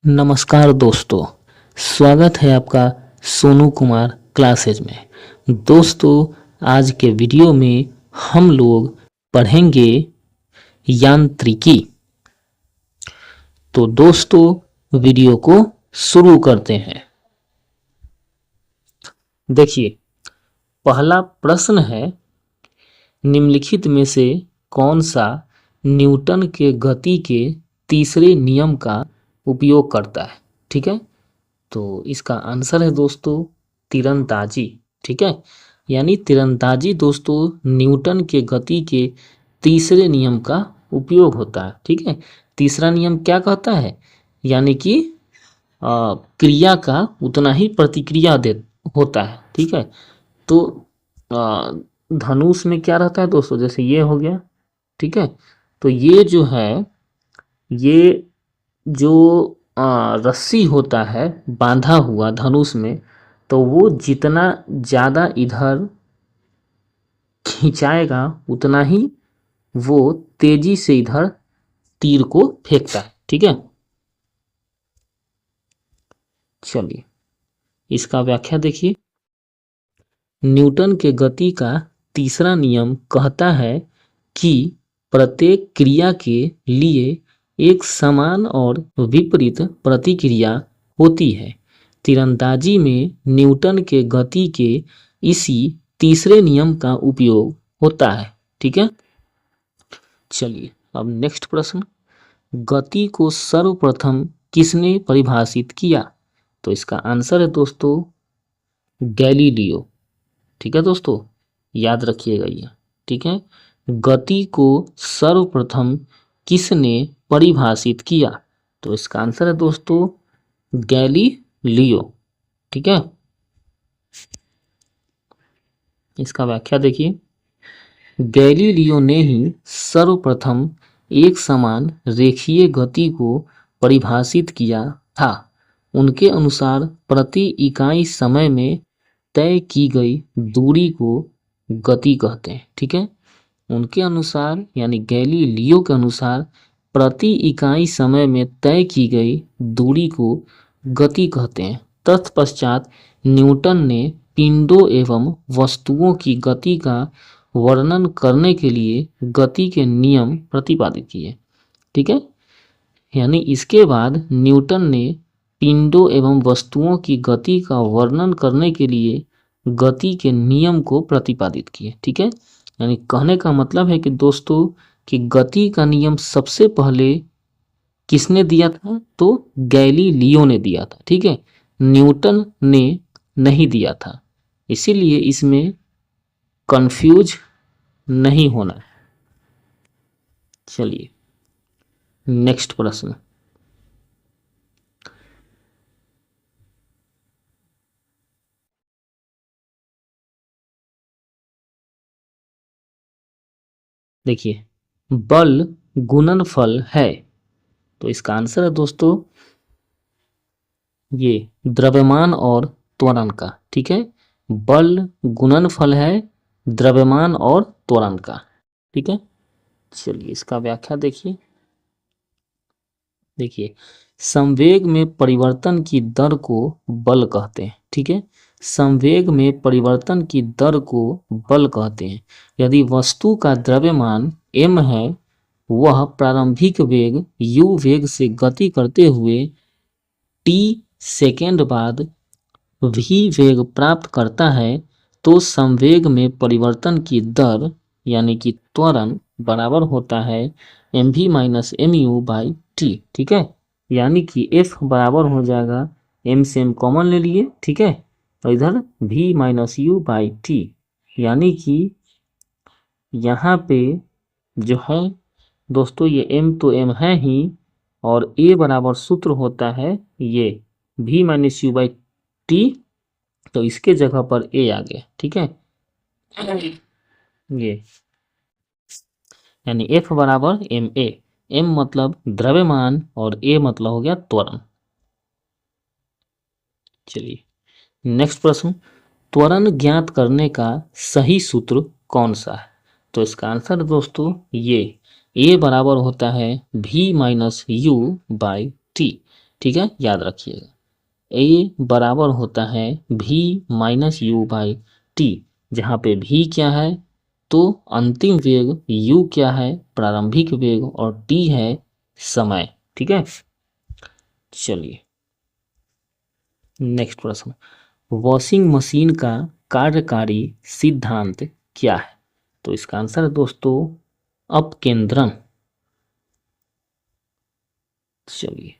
नमस्कार दोस्तों, स्वागत है आपका सोनू कुमार क्लासेज में। दोस्तों, आज के वीडियो में हम लोग पढ़ेंगे यांत्रिकी। तो दोस्तों, वीडियो को शुरू करते हैं। देखिए, पहला प्रश्न है, निम्नलिखित में से कौन सा न्यूटन के गति के तीसरे नियम का उपयोग करता है। ठीक है, तो इसका आंसर है दोस्तों तीरंदाजी। ठीक है, यानी तीरंदाजी दोस्तों न्यूटन के गति के तीसरे नियम का उपयोग होता है। ठीक है, तीसरा नियम क्या कहता है, यानी कि क्रिया का उतना ही प्रतिक्रिया दे होता है। ठीक है, तो धनुष में क्या रहता है दोस्तों, जैसे ये हो गया। ठीक है, तो ये जो है, ये जो रस्सी होता है बांधा हुआ धनुष में, तो वो जितना ज़्यादा इधर खिंचाएगा उतना ही वो तेजी से इधर तीर को फेंकता है। ठीक है, चलिए इसका व्याख्या देखिए। न्यूटन के गति का तीसरा नियम कहता है कि प्रत्येक क्रिया के लिए एक समान और विपरीत प्रतिक्रिया होती है। तीरंदाजी में न्यूटन के गति के इसी तीसरे नियम का उपयोग होता है। ठीक है, चलिए अब नेक्स्ट प्रश्न, गति को सर्वप्रथम किसने परिभाषित किया। तो इसका आंसर है दोस्तों गैलीलियो। ठीक है दोस्तों, याद रखिएगा ये। ठीक है, गति को सर्वप्रथम किसने परिभाषित किया। तो इसका आंसर है दोस्तों गैलीलियो। ठीक है, इसका व्याख्या देखिए। गैलीलियो ने ही सर्वप्रथम एक समान रेखीय गति को परिभाषित किया था। उनके अनुसार प्रति इकाई समय में तय की गई दूरी को गति कहते हैं। ठीक है, उनके अनुसार यानी गैलीलियो के अनुसार प्रति इकाई समय में तय की गई दूरी को गति कहते हैं। तत्पश्चात न्यूटन ने पिंडों एवं वस्तुओं की गति का वर्णन करने के लिए गति के नियम प्रतिपादित किए। ठीक है, यानी इसके बाद न्यूटन ने पिंडों एवं वस्तुओं की गति का वर्णन करने के लिए गति के नियम को प्रतिपादित किए। ठीक है, यानी कहने का मतलब है कि दोस्तों कि गति का नियम सबसे पहले किसने दिया था, तो गैलीलियो ने दिया था। ठीक है, न्यूटन ने नहीं दिया था, इसीलिए इसमें कंफ्यूज नहीं होना। चलिए नेक्स्ट प्रश्न, देखिए बल गुणनफल है। तो इसका आंसर है दोस्तों ये द्रव्यमान और त्वरण का। ठीक है, बल गुणनफल है द्रव्यमान और त्वरण का। ठीक है, चलिए इसका व्याख्या देखिए। देखिए, संवेग में परिवर्तन की दर को बल कहते हैं। ठीक है, संवेग में परिवर्तन की दर को बल कहते हैं। यदि वस्तु का द्रव्यमान m है, वह प्रारंभिक वेग u वेग से गति करते हुए t सेकेंड बाद v वेग प्राप्त करता है, तो संवेग में परिवर्तन की दर यानी कि त्वरण बराबर होता है mv minus mu by t। ठीक है, यानी कि f बराबर हो जाएगा, m से m कॉमन ले लिए। ठीक है, और इधर v minus u by t, यानी कि यहाँ पे जो है दोस्तों ये m तो m है ही, और a बराबर सूत्र होता है ये v minus u by t, तो इसके जगह पर a आ गया। ठीक है, ये यानी F बराबर ma, m मतलब द्रव्यमान और a मतलब हो गया त्वरण। चलिए नेक्स्ट प्रश्न, त्वरण ज्ञात करने का सही सूत्र कौन सा है। तो इसका आंसर दोस्तों ये a बराबर होता है v minus u by t। ठीक है, याद रखिएगा। ए बराबर होता है भी माइनस यू बाई टी, जहाँ पे भी क्या है तो अंतिम वेग, यू क्या है प्रारंभिक वेग, और टी है समय। ठीक है, चलिए नेक्स्ट प्रश्न। वॉशिंग मशीन का कार्यकारी सिद्धांत क्या है? तो इसका आंसर है दोस्तों अपकेंद्रण। चलिए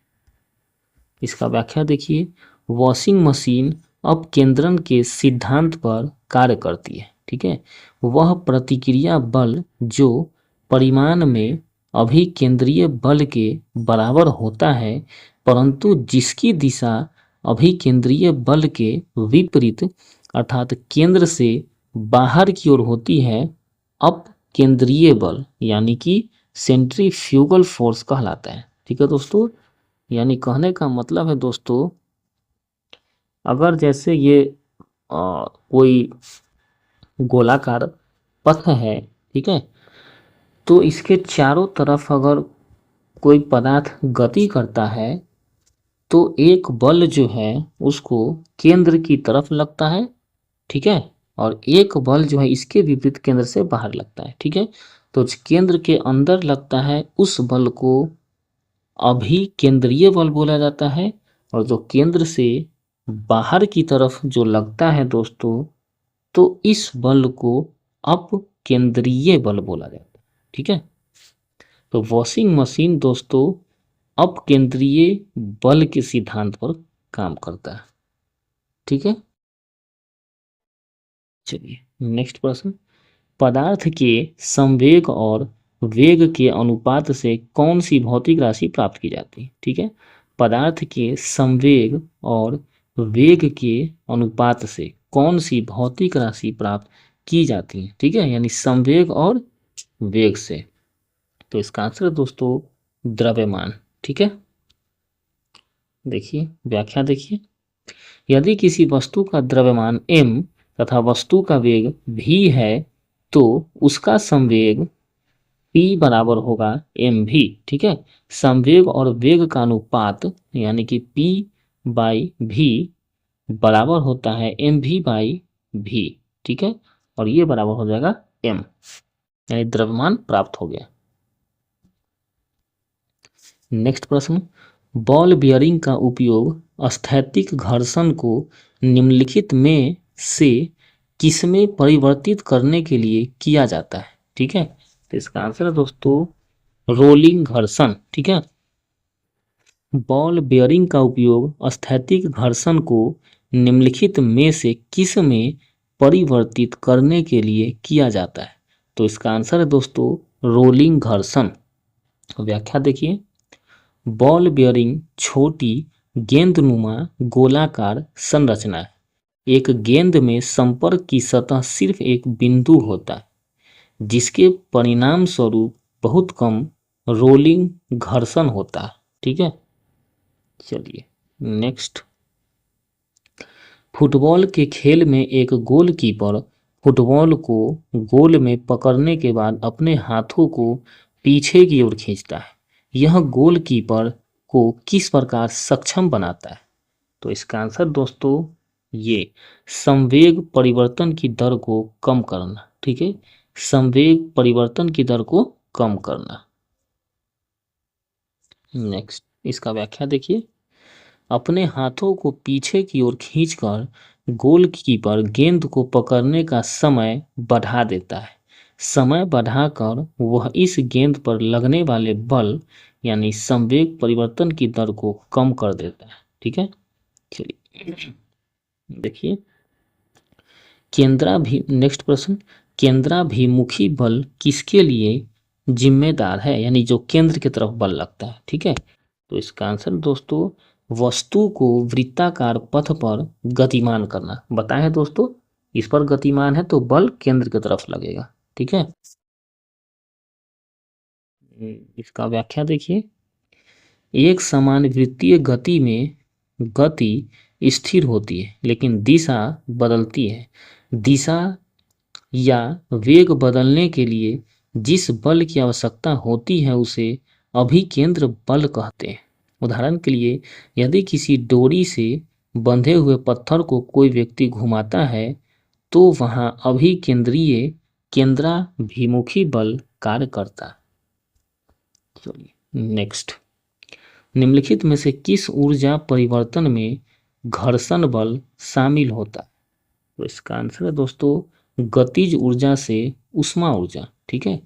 इसका व्याख्या देखिए। वॉशिंग मशीन अपकेंद्रण के सिद्धांत पर कार्य करती है। ठीक है, वह प्रतिक्रिया बल जो परिमाण में अभिकेंद्रीय बल के बराबर होता है, परंतु जिसकी दिशा अभिकेंद्रीय बल के विपरीत अर्थात केंद्र से बाहर की ओर होती है, अपकेंद्रीय बल यानी कि सेंट्रीफ्यूगल फोर्स कहलाता है। ठीक है दोस्तों, यानी कहने का मतलब है दोस्तों, अगर जैसे ये कोई गोलाकार पथ है, ठीक है, तो इसके चारों तरफ अगर कोई पदार्थ गति करता है तो एक बल जो है उसको केंद्र की तरफ लगता है। ठीक है, और एक बल जो है इसके विपरीत केंद्र से बाहर लगता है। ठीक है, तो केंद्र के अंदर लगता है उस बल को अभिकेंद्रीय बल बोला जाता है, और जो केंद्र से बाहर की तरफ जो लगता है दोस्तों, तो इस बल को अपकेंद्रीय बल बोला जाता है। ठीक है, तो वॉशिंग मशीन दोस्तों अपकेंद्रीय बल के सिद्धांत पर काम करता है। ठीक है, चलिए नेक्स्ट प्रश्न। पदार्थ के संवेग और वेग के अनुपात से कौन सी भौतिक राशि प्राप्त की जाती है? ठीक है, पदार्थ के संवेग और वेग के अनुपात से कौन सी भौतिक राशि प्राप्त की जाती है? ठीक है, यानी संवेग और वेग से। तो इसका आंसर दोस्तों द्रव्यमान। ठीक है, देखिए व्याख्या देखिए। यदि किसी वस्तु का द्रव्यमान m तथा वस्तु का वेग v है, तो उसका संवेग p बराबर होगा mv। ठीक है, संवेग और वेग का अनुपात यानी कि p बाई v बराबर होता है mv बाई v। ठीक है, और ये बराबर हो जाएगा m, यानी द्रव्यमान प्राप्त हो गया। नेक्स्ट प्रश्न। बॉल बियरिंग का उपयोग स्थैतिक घर्षण को निम्नलिखित में से किसमें परिवर्तित करने के लिए किया जाता है? ठीक है, तो इसका आंसर है दोस्तों रोलिंग घर्षण। ठीक है, बॉल बेयरिंग का उपयोग स्थैतिक घर्षण को निम्नलिखित में से किस में परिवर्तित करने के लिए किया जाता है? तो इसका आंसर है दोस्तों रोलिंग घर्षण। व्याख्या देखिए। बॉल बेयरिंग छोटी गेंदनुमा गोलाकार संरचना है। एक गेंद में संपर्क की सतह सिर्फ एक बिंदु होता है, जिसके परिणाम स्वरूप बहुत कम रोलिंग घर्षण होता है। ठीक है, चलिए नेक्स्ट। फुटबॉल के खेल में एक गोलकीपर फुटबॉल को गोल में पकड़ने के बाद अपने हाथों को पीछे की ओर खींचता है। यह गोलकीपर को किस प्रकार सक्षम बनाता है? तो इसका आंसर दोस्तों ये संवेग परिवर्तन की दर को कम करना। ठीक है, संवेग परिवर्तन की दर को कम करना। नेक्स्ट इसका व्याख्या देखिए। अपने हाथों को पीछे की ओर खींचकर गोलकीपर गेंद को पकड़ने का समय बढ़ा देता है। समय बढ़ाकर वह इस गेंद पर लगने वाले बल यानी संवेग परिवर्तन की दर को कम कर देता है। ठीक है, चलिए देखिए। नेक्स्ट प्रश्न। केंद्राभिमुखी बल किसके लिए जिम्मेदार है, यानी जो केंद्र की तरफ बल लगता है? ठीक है, तो इसका आंसर दोस्तों वस्तु को वृत्ताकार पथ पर गतिमान करना। बताएं दोस्तों, इस पर गतिमान है तो बल केंद्र की तरफ लगेगा। ठीक है, इसका व्याख्या देखिए। एक समान वृत्तीय गति में गति स्थिर होती है लेकिन दिशा बदलती है। दिशा या वेग बदलने के लिए जिस बल की आवश्यकता होती है उसे अभिकेंद्र बल कहते हैं। उदाहरण के लिए यदि किसी डोरी से बंधे हुए पत्थर को कोई व्यक्ति घुमाता है तो वहां अभिकेंद्रीय केंद्राभिमुखी बल कार्य करता है। चलिए नेक्स्ट, निम्नलिखित में से किस ऊर्जा परिवर्तन में घर्षण बल शामिल होता है? तो इसका आंसर है दोस्तों गतिज ऊर्जा से उष्मा ऊर्जा। ठीक है,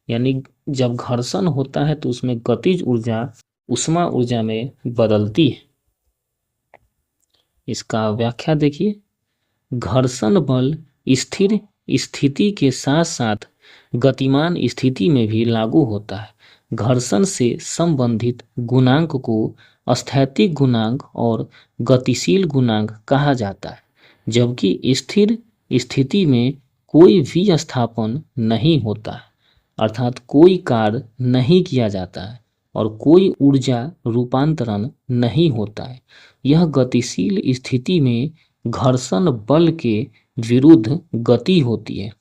यानी जब घर्षण होता है तो उसमें गतिज ऊर्जा उष्मा ऊर्जा में बदलती है। इसका व्याख्या देखिए, घर्षण बल स्थिर स्थिति के साथ साथ गतिमान स्थिति में भी लागू होता है। घर्षण से संबंधित गुणांक को स्थैतिक गुणांक और गतिशील गुणांक कहा जाता है, जबकि स्थिर स्थिति में कोई विस्थापन नहीं होता है, अर्थात कोई कार्य नहीं किया जाता है और कोई ऊर्जा रूपांतरण नहीं होता है। यह गतिशील स्थिति में घर्षण बल के विरुद्ध गति होती है,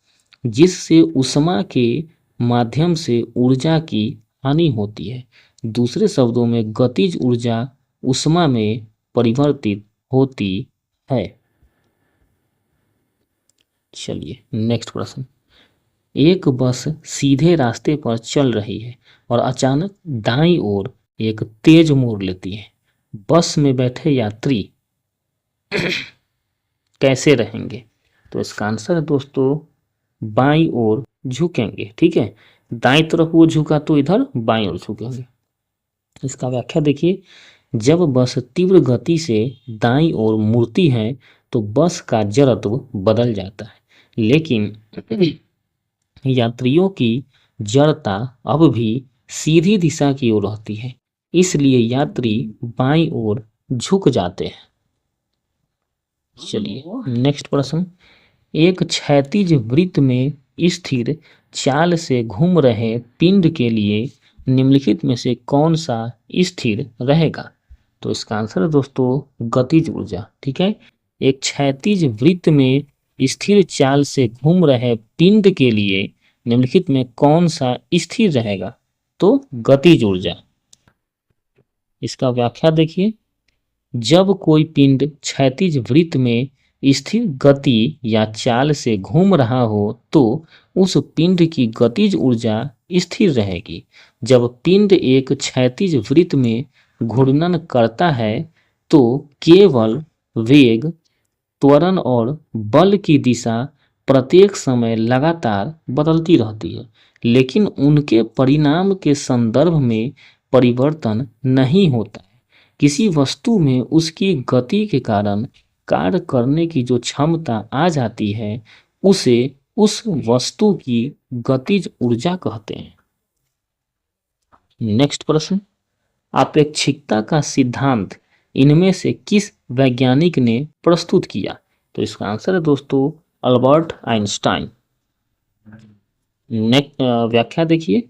जिससे ऊष्मा के माध्यम से ऊर्जा की हानि होती है। दूसरे शब्दों में गतिज ऊर्जा ऊष्मा में परिवर्तित होती है। चलिए नेक्स्ट प्रश्न, एक बस सीधे रास्ते पर चल रही है और अचानक दाईं ओर एक तेज मोड़ लेती है। बस में बैठे यात्री कैसे रहेंगे? तो इसका आंसर है दोस्तों बाईं ओर झुकेंगे। ठीक है, दाईं तरफ वो झुका तो इधर बाईं ओर झुकेंगे। इसका व्याख्या देखिए, जब बस तीव्र गति से दाईं ओर मुड़ती है तो बस का जड़त्व बदल जाता है, लेकिन यात्रियों की जड़ता अब भी सीधी दिशा की ओर रहती है, इसलिए यात्री बाईं ओर झुक जाते हैं। चलिए नेक्स्ट प्रश्न, एक क्षैतिज वृत्त में स्थिर चाल से घूम रहे पिंड के लिए निम्नलिखित में से कौन सा स्थिर रहेगा? तो इसका आंसर है दोस्तों गतिज ऊर्जा। ठीक है, एक क्षैतिज वृत्त में स्थिर चाल से घूम रहे पिंड के लिए निम्नलिखित में कौन सा स्थिर रहेगा? तो गतिज ऊर्जा। इसका व्याख्या देखिए, जब कोई पिंड क्षैतिज वृत्त में स्थिर गति या चाल से घूम रहा हो तो उस पिंड की गतिज ऊर्जा स्थिर रहेगी। जब पिंड एक क्षैतिज वृत्त में घूर्णन करता है तो केवल वेग, त्वरण और बल की दिशा प्रत्येक समय लगातार बदलती रहती है, लेकिन उनके परिणाम के संदर्भ में परिवर्तन नहीं होता है। किसी वस्तु में उसकी गति के कारण कार्य करने की जो क्षमता आ जाती है उसे उस वस्तु की गतिज ऊर्जा कहते हैं। नेक्स्ट प्रश्न, आपेक्षिकता का सिद्धांत इनमें से किस वैज्ञानिक ने प्रस्तुत किया? तो इसका आंसर है दोस्तों अल्बर्ट आइंस्टाइन। व्याख्या देखिए,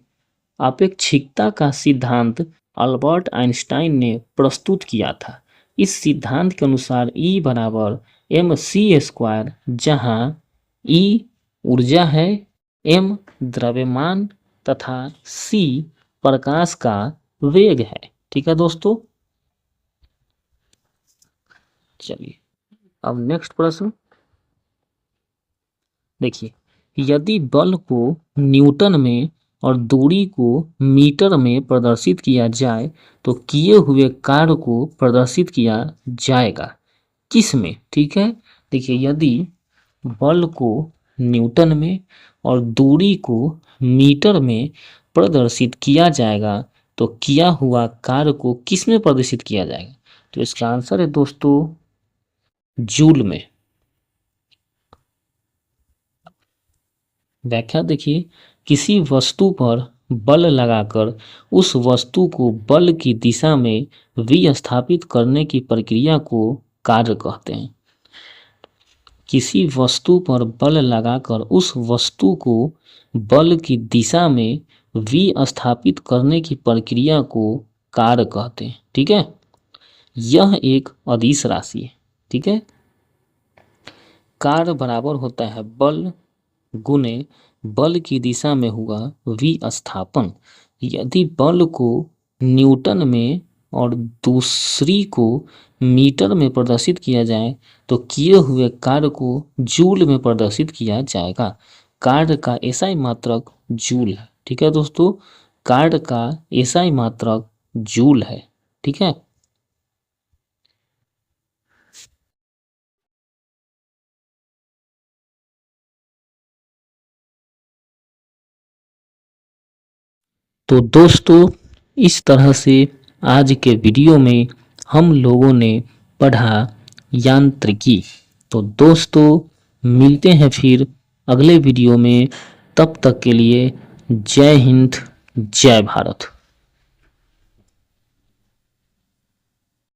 आपेक्षिकता का सिद्धांत अल्बर्ट आइंस्टाइन ने प्रस्तुत किया था। इस सिद्धांत के अनुसार E बराबर mc², जहां E ऊर्जा है, m द्रव्यमान तथा c प्रकाश का वेग है। ठीक है दोस्तों, चलिए अब नेक्स्ट प्रश्न देखिए, यदि बल को न्यूटन में और दूरी को मीटर में प्रदर्शित किया जाए तो किए हुए कार्य को प्रदर्शित किया जाएगा किस में? ठीक है, देखिए यदि बल को न्यूटन में और दूरी को मीटर में प्रदर्शित किया जाएगा तो किया हुआ कार्य को किस में प्रदर्शित किया जाएगा? तो इसका आंसर है दोस्तों जूल में। व्याख्या देखिए, किसी वस्तु पर बल लगाकर उस वस्तु को बल की दिशा में विस्थापित करने की प्रक्रिया को कार्य कहते हैं। किसी वस्तु पर बल लगाकर उस वस्तु को बल की दिशा में विस्थापित करने की प्रक्रिया को कार्य कहते हैं। ठीक है, यह एक अदिश राशि है। ठीक है, कार्य बराबर होता है बल गुने बल की दिशा में हुआ विस्थापन। यदि बल को न्यूटन में और दूसरी को मीटर में प्रदर्शित किया जाए तो किए हुए कार्य को जूल में प्रदर्शित किया जाएगा। कार्य का एसआई मात्रक जूल है। ठीक है दोस्तों, कार्य का एसआई मात्रक जूल है। ठीक है। तो दोस्तों, इस तरह से आज के वीडियो में हम लोगों ने पढ़ा यांत्रिकी। तो दोस्तों, मिलते हैं फिर अगले वीडियो में। तब तक के लिए जय हिंद, जय भारत।